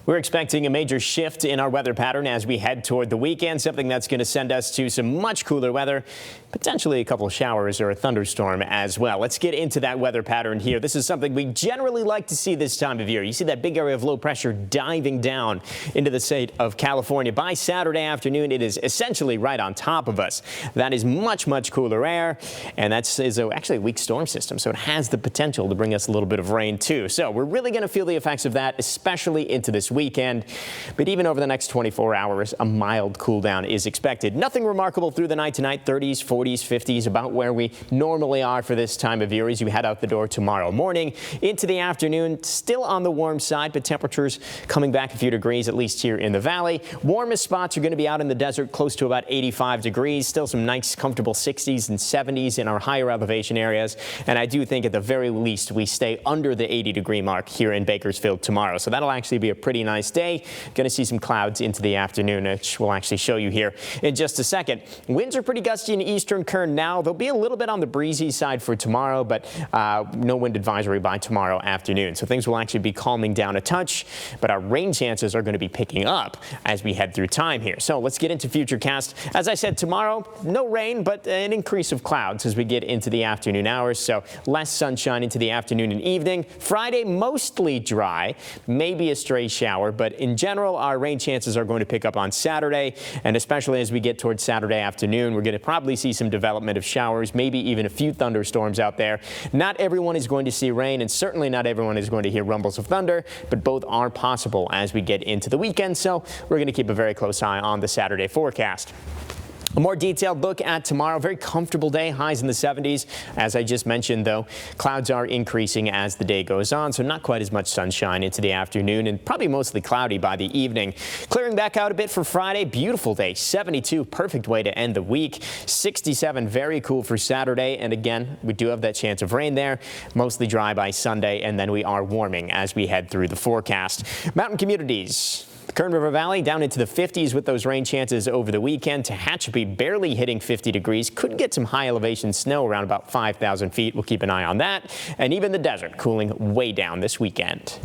We're expecting a major shift in our weather pattern as we head toward the weekend, something that's going to send us to some much cooler weather, potentially a couple of showers or a thunderstorm as well. Let's get into that weather pattern here. This is something we generally like to see this time of year. You see that big area of low pressure diving down into the state of California. By Saturday afternoon, it is essentially right on top of us. That is much cooler air, and that's actually a weak storm system, so it has the potential to bring us a little bit of rain too. So we're really going to feel the effects of that, especially into this weekend. But even over the next 24 hours, a mild cool down is expected. Nothing remarkable through the night tonight. 30s, 40s, 50s, about where we normally are for this time of year as you head out the door tomorrow morning. Into the afternoon, still on the warm side, but temperatures coming back a few degrees, at least here in the valley. Warmest spots are going to be out in the desert, close to about 85 degrees. Still some nice, comfortable 60s and 70s in our higher elevation areas. And I do think at the very least we stay under the 80-degree mark here in Bakersfield tomorrow. So that'll actually be a pretty nice day. Going to see some clouds into the afternoon, which we'll actually show you here in just a second. Winds are pretty gusty in eastern Kern now. They'll be a little bit on the breezy side for tomorrow, but no wind advisory by tomorrow afternoon. So things will actually be calming down a touch, but our rain chances are going to be picking up as we head through time here. So let's get into Futurecast. As I said, tomorrow, no rain, but an increase of clouds as we get into the afternoon hours. So less sunshine into the afternoon and evening. Friday, mostly dry, maybe a stray shower, but in general, our rain chances are going to pick up on Saturday, and especially as we get towards Saturday afternoon, we're going to probably see some development of showers, maybe even a few thunderstorms out there. Not everyone is going to see rain, and certainly not everyone is going to hear rumbles of thunder, but both are possible as we get into the weekend, so we're going to keep a very close eye on the Saturday forecast. A more detailed look at tomorrow. Very comfortable day, highs in the 70s. As I just mentioned, though, clouds are increasing as the day goes on, so not quite as much sunshine into the afternoon and probably mostly cloudy by the evening. Clearing back out a bit for Friday. Beautiful day, 72, perfect way to end the week. 67, very cool for Saturday. And again, we do have that chance of rain there. Mostly dry by Sunday, and then we are warming as we head through the forecast. Mountain communities. The Kern River Valley down into the 50s with those rain chances over the weekend. Tehachapi barely hitting 50 degrees. Could get some high elevation snow around about 5,000 feet. We'll keep an eye on that. And even the desert cooling way down this weekend.